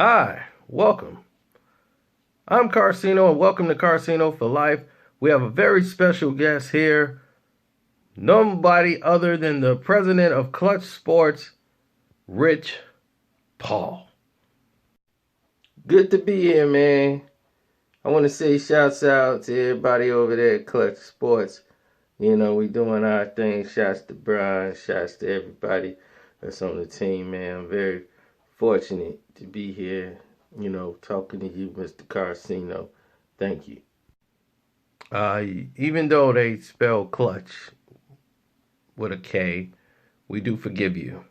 Hi, welcome. I'm Karceno and welcome to Karceno for Life. We have a very special guest here. Nobody other than the president of Klutch Sports, Ritch, Pall. Good to be here, man. I want to say shouts out to everybody over there at Klutch Sports. You know, we doing our thing. Shouts to Bron, shouts to everybody that's on the team, man. I'm very fortunate to be here, talking to you, Mr. Karceno. Thank you. Even though they spell clutch with a K, we do forgive you.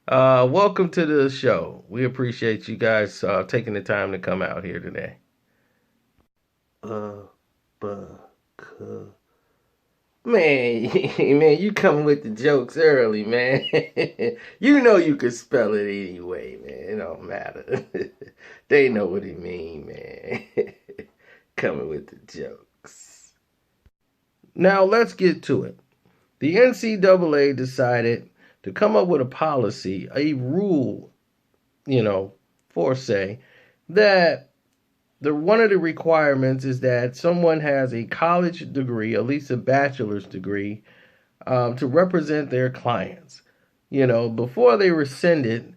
Welcome to the show. We appreciate you guys taking the time to come out here today. Man, man, you coming with the jokes early, man. You know you can spell it anyway, man. It don't matter. They know what it mean, man. Coming with the jokes. Now let's get to it. The NCAA decided to come up with a policy, a rule, for say, that one of the requirements is that someone has a college degree, at least a bachelor's degree, to represent their clients. Before they rescinded,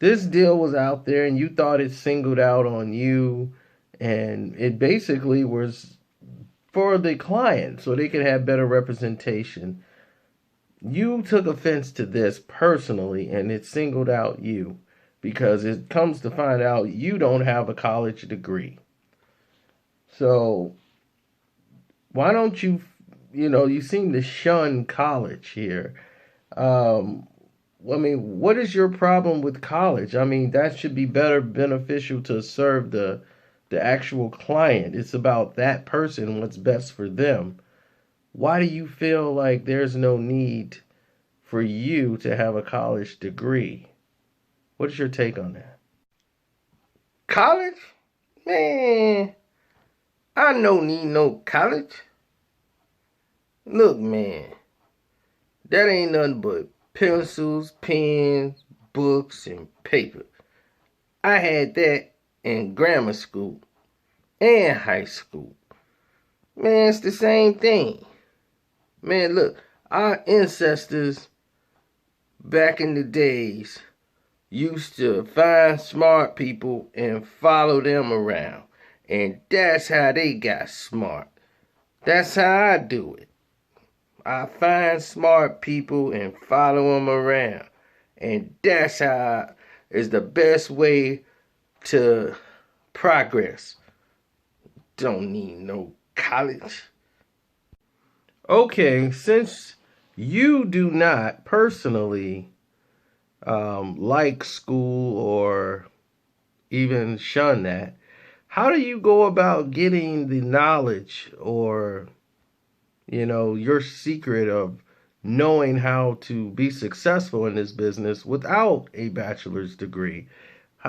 this deal was out there and you thought it singled out on you, and it basically was for the client so they could have better representation. You took offense to this personally, and it singled out you because it comes to find out you don't have a college degree. So why don't you, you seem to shun college here. What is your problem with college? That should be better beneficial to serve the actual client. It's about that person, what's best for them. Why do you feel like there's no need for you to have a college degree? What is your take on that? College? Man, I don't need no college. Look, man, that ain't nothing but pencils, pens, books, and paper. I had that in grammar school and high school. Man, it's the same thing. Man, look, our ancestors back in the days used to find smart people and follow them around. And that's how they got smart. That's how I do it. I find smart people and follow them around. And that's how is the best way to progress. Don't need no college. Okay, since you do not personally like school or even shun that, how do you go about getting the knowledge or, your secret of knowing how to be successful in this business without a bachelor's degree?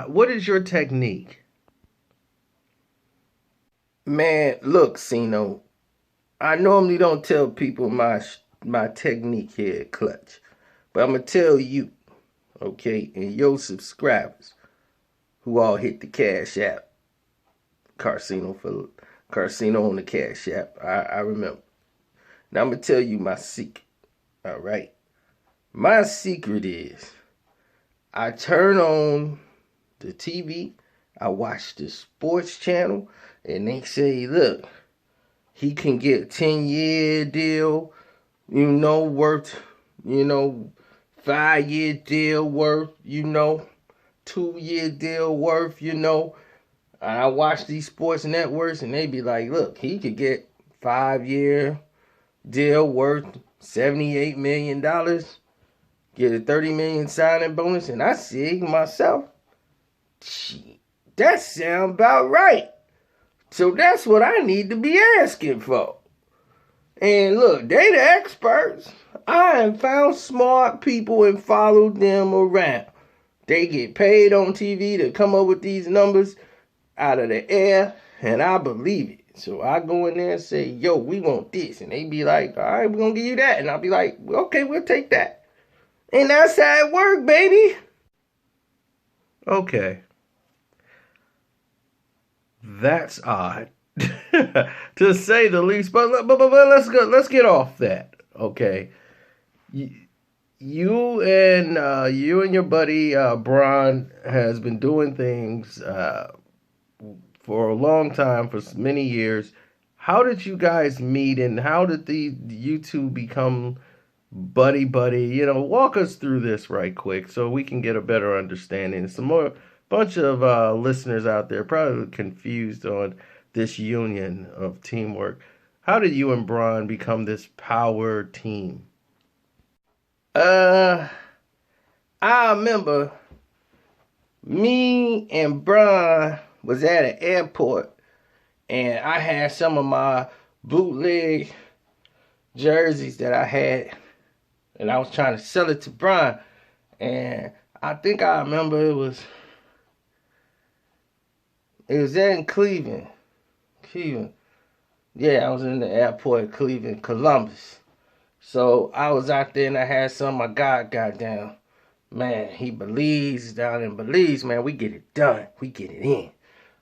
What is your technique? Man, look, Cino, I normally don't tell people my technique here at Klutch, but I'm going to tell you, okay, and your subscribers who all hit the Cash App, Karceno on the Cash App, I remember. Now I'm going to tell you my secret, all right? My secret is I turn on the TV, I watch the sports channel, and they say, look, he can get a 10-year deal, worth, 5-year deal worth, 2-year deal worth, I watch these sports networks and they be like, look, he could get 5-year deal worth $78 million, get a $30 million signing bonus, and I say to myself, gee, that sound about right. So that's what I need to be asking for. And look, they the experts. I have found smart people and followed them around. They get paid on TV to come up with these numbers out of the air, and I believe it. So I go in there and say, yo, we want this. And they be like, all right, we're going to give you that. And I'll be like, okay, we'll take that. And that's how it works, baby. Okay, that's odd, to say the least. But let's go. Let's get off that. Okay, you, you and your buddy Bron has been doing things for a long time, for many years. How did you guys meet, and how did you two become buddy buddy? Walk us through this right quick so we can get a better understanding. Some more bunch of listeners out there probably confused on this union of teamwork. How did you and Bron become this power team? Uh, I remember me and Bron was at an airport, and I had some of my bootleg jerseys that I had, and I was trying to sell it to Bron. And I think I remember it was there in Cleveland. Cleveland. Yeah, I was in the airport in Cleveland, Columbus. So I was out there and I had some of my guy got down. Man, he believes down in Belize, man, we get it done. We get it in.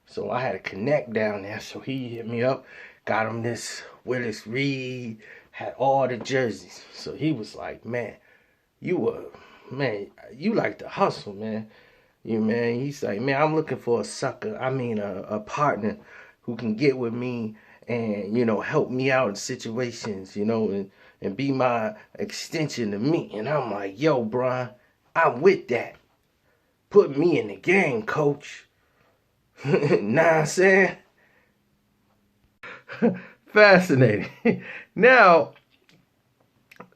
So I had to connect down there. So he hit me up, got him this Willis Reed, had all the jerseys. So he was like, man, you like to hustle, man. He's like, man, I'm looking for a sucker. I mean, a partner who can get with me and, help me out in situations, and be my extension to me. And I'm like, yo, Bron, I'm with that. Put me in the game, coach. Nah, I'm saying? Fascinating. Now,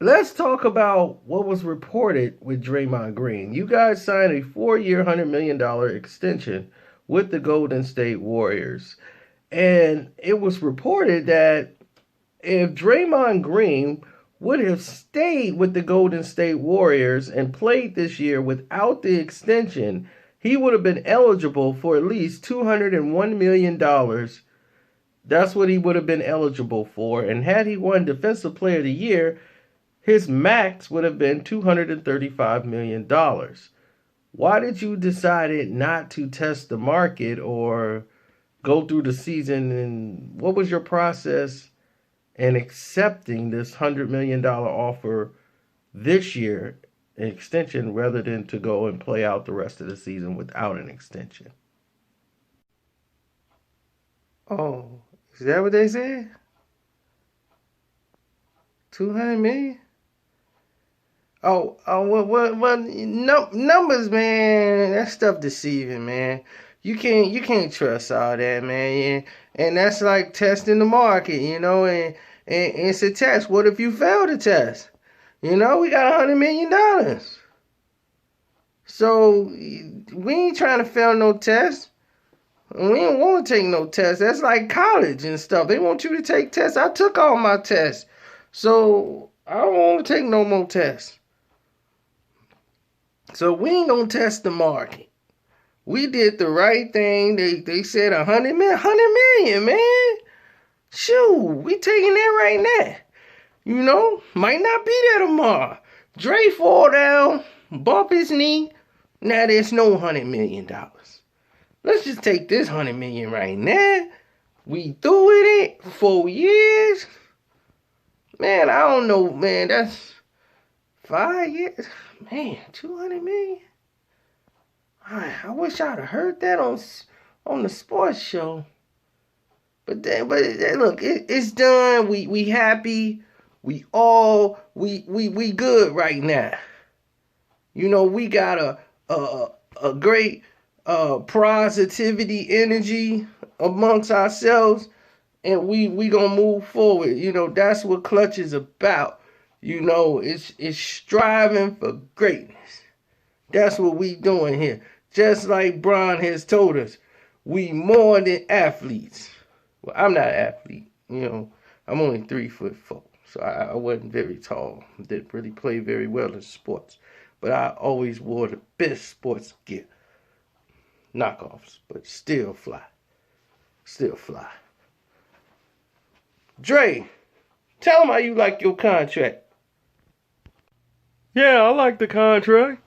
let's talk about what was reported with Draymond Green. You guys signed a 4-year, $100 million extension with the Golden State Warriors. And it was reported that if Draymond Green would have stayed with the Golden State Warriors and played this year without the extension, he would have been eligible for at least $201 million. That's what he would have been eligible for. And had he won Defensive Player of the Year, his max would have been $235 million. Why did you decide not to test the market or go through the season? And what was your process in accepting this $100 million offer this year, an extension, rather than to go and play out the rest of the season without an extension? Oh, is that what they said? 200 million? What numbers, man? That stuff deceiving, man. You can't trust all that, man. And that's like testing the market, and it's a test. What if you fail the test? We got $100 million. So we ain't trying to fail no test. We don't want to take no tests. That's like college and stuff. They want you to take tests. I took all my tests. So I don't want to take no more tests. So we ain't gonna test the market. We did the right thing. They said $100 million, man. Shoot, we taking that right now. Might not be there tomorrow. Dre fall down, bump his knee. Now there's no $100 million. Let's just take this $100 million right now. We through with it for 4 years. Man, I don't know, man. That's 5 years. Man, $200 million. I wish I'd have heard that on the sports show. But look, it's done. We happy. We good right now. We got a great positivity energy amongst ourselves, and we gonna move forward. That's what Klutch is about. It's striving for greatness. That's what we doing here. Just like Bron has told us, we more than athletes. Well, I'm not an athlete. I'm only 3'4", so I wasn't very tall. Didn't really play very well in sports, but I always wore the best sports gear. Knockoffs, but still fly. Still fly. Dre, tell him how you like your contract. Yeah, I like the contract.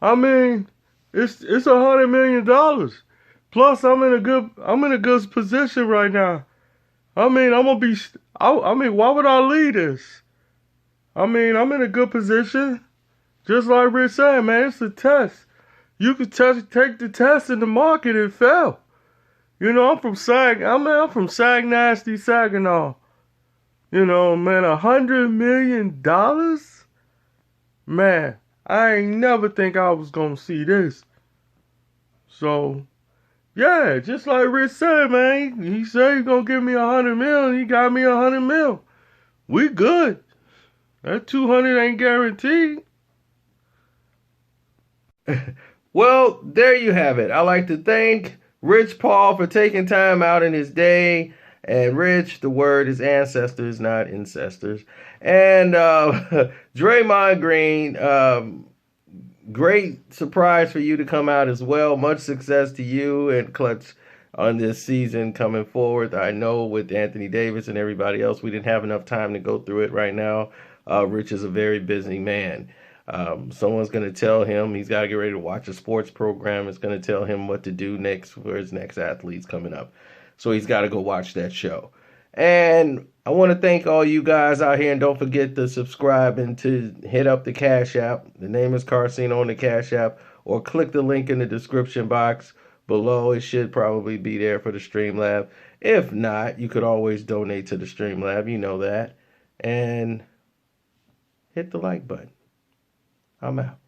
I mean, It's $100 million. Plus, I'm in a good position right now. I mean, I'm gonna be. I mean, why would I leave this? I mean, I'm in a good position. Just like Ritch said, man, it's a test. You could take the test in the market and fail. You know, I'm from Sag Nasty, Saginaw. You know, man, $100 million? Man, I ain't never think I was gonna see this. So, yeah, just like Ritch said, man, he said he gonna give me 100 mil. He got me 100 mil. We good. That 200 ain't guaranteed. Well, there you have it. I like to thank Ritch Pall for taking time out in his day. And Ritch, the word is ancestors, not incestors. And Draymond Green, great surprise for you to come out as well. Much success to you and Klutch on this season coming forward. I know with Anthony Davis and everybody else, we didn't have enough time to go through it right now. Ritch is a very busy man. Someone's going to tell him he's got to get ready to watch a sports program. It's going to tell him what to do next for his next athletes coming up. So he's got to go watch that show. And I want to thank all you guys out here. And don't forget to subscribe and to hit up the Cash App. The name is Karceno on the Cash App. Or click the link in the description box below. It should probably be there for the Streamlab. If not, you could always donate to the Streamlab. You know that. And hit the like button. I'm out.